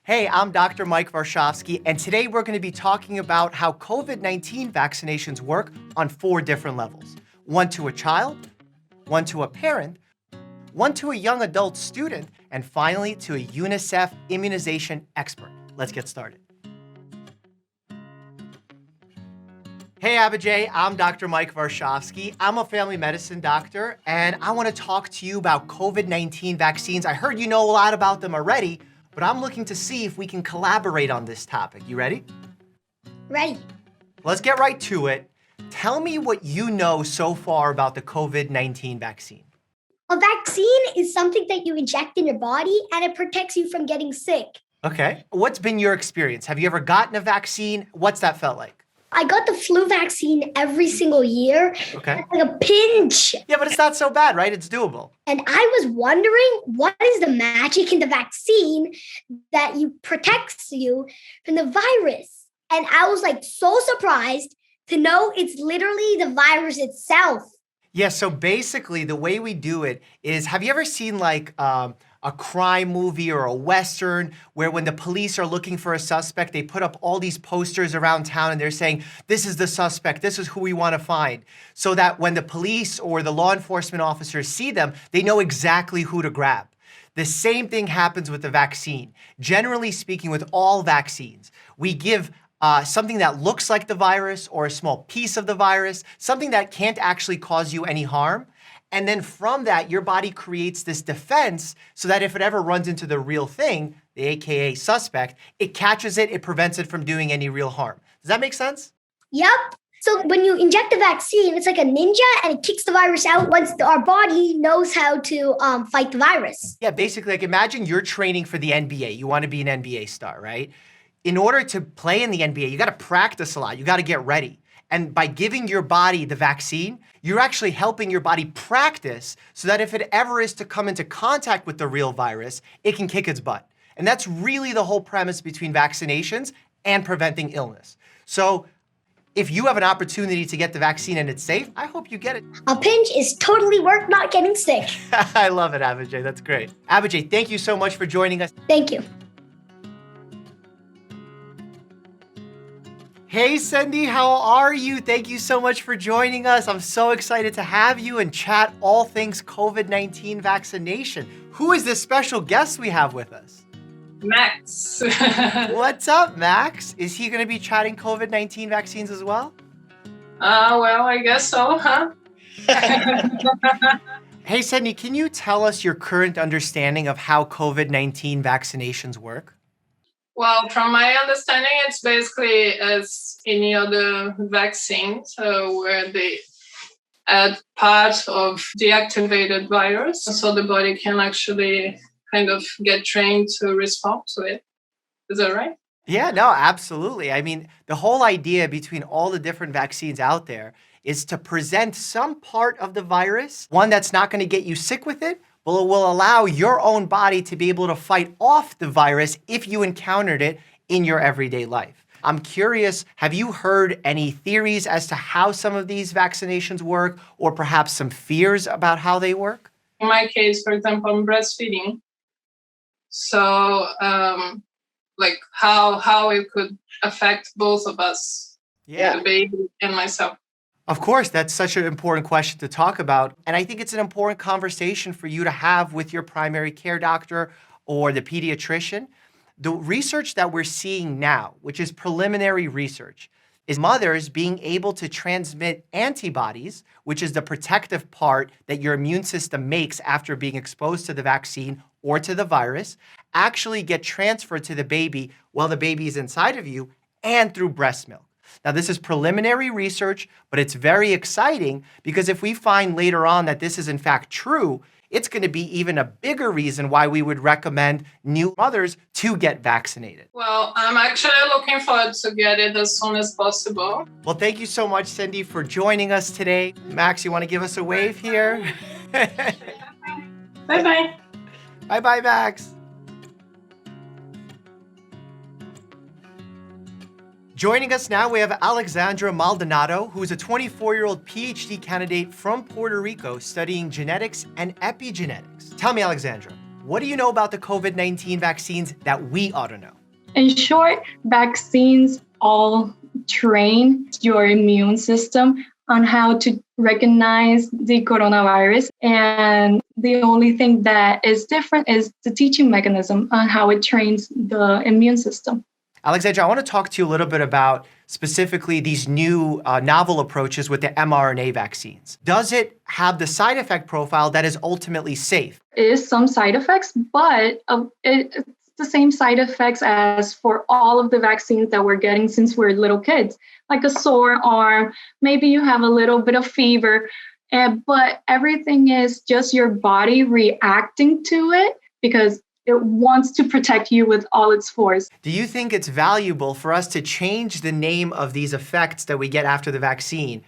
Hey, I'm Dr. Mike Varshavsky, and today we're going to be talking about how COVID-19 vaccinations work on 4 different levels. One to a child, one to a parent, one to a young adult student, and finally to a UNICEF immunization expert. Let's get started. Hey, Abhijay, I'm Dr. Mike Varshavsky. I'm a family medicine doctor, and I want to talk to you about COVID-19 vaccines. I heard you know a lot about them already, but I'm looking to see if we can collaborate on this topic. You ready? Ready. Let's get right to it. Tell me what you know so far about the COVID-19 vaccine. A vaccine is something that you inject in your body and it protects you from getting sick. Okay. What's been your experience? Have you ever gotten a vaccine? What's that felt like? I got the flu vaccine every single year. Okay. Like a pinch. Yeah, but it's not so bad, right? It's doable. And I was wondering, what is the magic in the vaccine that protects you from the virus? And I was so surprised to know it's literally the virus itself. Yeah, so basically the way we do it is, have you ever seen a crime movie or a Western where when the police are looking for a suspect, they put up all these posters around town and they're saying, this is the suspect, this is who we want to find. So that when the police or the law enforcement officers see them, they know exactly who to grab. The same thing happens with the vaccine. Generally speaking, with all vaccines, we give something that looks like the virus or a small piece of the virus, something that can't actually cause you any harm. And then from that, your body creates this defense so that if it ever runs into the real thing, the AKA suspect, it catches it, it prevents it from doing any real harm. Does that make sense? Yep. So when you inject the vaccine, it's like a ninja and it kicks the virus out once our body knows how to fight the virus. Yeah, basically, imagine you're training for the NBA. You want to be an NBA star, right? In order to play in the NBA, you got to practice a lot. You got to get ready. And by giving your body the vaccine, you're actually helping your body practice so that if it ever is to come into contact with the real virus, it can kick its butt. And that's really the whole premise between vaccinations and preventing illness. So if you have an opportunity to get the vaccine and it's safe, I hope you get it. A pinch is totally worth not getting sick. I love it, Abhijay. That's great. Abhijay, thank you so much for joining us. Thank you. Hey, Cindy, how are you? Thank you so much for joining us. I'm so excited to have you and chat all things COVID-19 vaccination. Who is this special guest we have with us? Max. What's up, Max? Is he going to be chatting COVID-19 vaccines as well? Well, I guess so, huh? Hey, Cindy, can you tell us your current understanding of how COVID-19 vaccinations work? Well, from my understanding, it's basically as any other vaccine, where they add part of deactivated virus, so the body can actually kind of get trained to respond to it. Is that right? Yeah, no, absolutely. I mean, the whole idea between all the different vaccines out there is to present some part of the virus, one that's not going to get you sick with it, but it will allow your own body to be able to fight off the virus if you encountered it in your everyday life. I'm curious, have you heard any theories as to how some of these vaccinations work, or perhaps some fears about how they work? In my case, for example, I'm breastfeeding. So, how it could affect both of us, the baby and myself. Of course, that's such an important question to talk about. And I think it's an important conversation for you to have with your primary care doctor or the pediatrician. The research that we're seeing now, which is preliminary research, is mothers being able to transmit antibodies, which is the protective part that your immune system makes after being exposed to the vaccine or to the virus, actually get transferred to the baby while the baby is inside of you and through breast milk. Now, this is preliminary research, but it's very exciting because if we find later on that this is in fact true, it's going to be even a bigger reason why we would recommend new mothers to get vaccinated. Well, I'm actually looking forward to get it as soon as possible. Well, thank you so much, Cindy, for joining us today. Max, you want to give us a wave here? Bye-bye. Bye-bye, Max. Joining us now, we have Alexandra Maldonado, who is a 24-year-old PhD candidate from Puerto Rico studying genetics and epigenetics. Tell me, Alexandra, What do you know about the COVID-19 vaccines that we ought to know? In short, vaccines all train your immune system on how to recognize the coronavirus. And the only thing that is different is the teaching mechanism on how it trains the immune system. Alexandra, I want to talk to you a little bit about specifically these new novel approaches with the mRNA vaccines. Does it have the side effect profile that is ultimately safe? There is some side effects, but it's the same side effects as for all of the vaccines that we're getting since we're little kids, like a sore arm, maybe you have a little bit of fever, but everything is just your body reacting to it because it wants to protect you with all its force. Do you think it's valuable for us to change the name of these effects that we get after the vaccine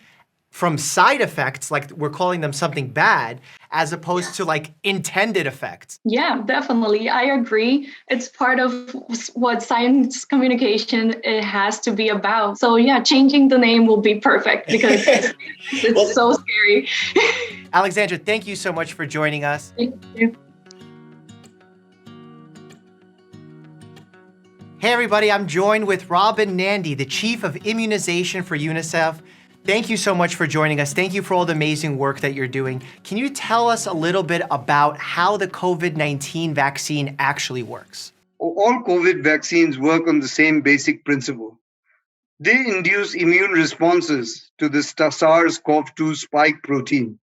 from side effects, like we're calling them something bad, as opposed to like intended effects? Yeah, definitely. I agree. It's part of what science communication it has to be about. So yeah, changing the name will be perfect because it's so scary. Alexandra, thank you so much for joining us. Thank you. Hey everybody, I'm joined with Robin Nandy, the Chief of Immunization for UNICEF. Thank you so much for joining us. Thank you for all the amazing work that you're doing. Can you tell us a little bit about how the COVID-19 vaccine actually works? All COVID vaccines work on the same basic principle. They induce immune responses to the SARS-CoV-2 spike protein.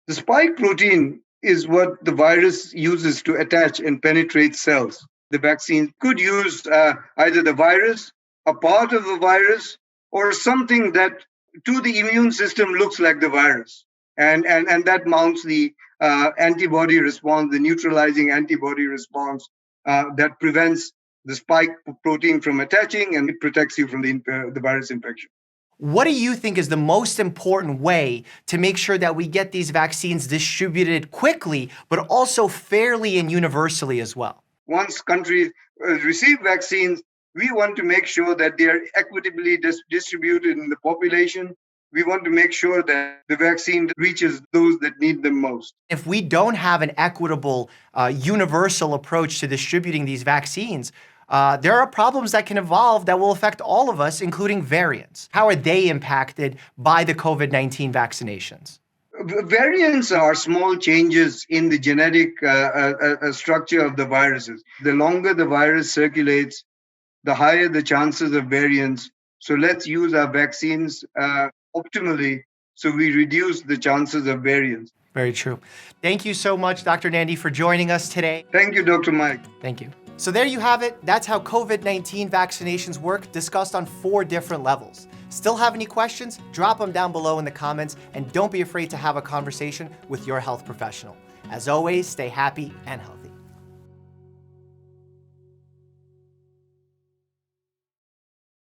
The spike protein is what the virus uses to attach and penetrate cells. The vaccine could use either the virus, a part of the virus, or something that to the immune system looks like the virus. And that mounts the antibody response, the neutralizing antibody response that prevents the spike protein from attaching, and it protects you from the virus infection. What do you think is the most important way to make sure that we get these vaccines distributed quickly, but also fairly and universally as well? Once countries receive vaccines, we want to make sure that they are equitably distributed in the population. We want to make sure that the vaccine reaches those that need them most. If we don't have an equitable, universal approach to distributing these vaccines, there are problems that can evolve that will affect all of us, including variants. How are they impacted by the COVID-19 vaccinations? Variants are small changes in the genetic structure of the viruses. The longer the virus circulates, the higher the chances of variants. So let's use our vaccines optimally so we reduce the chances of variants. Very true. Thank you so much, Dr. Nandy, for joining us today. Thank you, Dr. Mike. Thank you. So there you have it. That's how COVID-19 vaccinations work, discussed on 4 different levels. Still have any questions? Drop them down below in the comments, and don't be afraid to have a conversation with your health professional. As always, stay happy and healthy.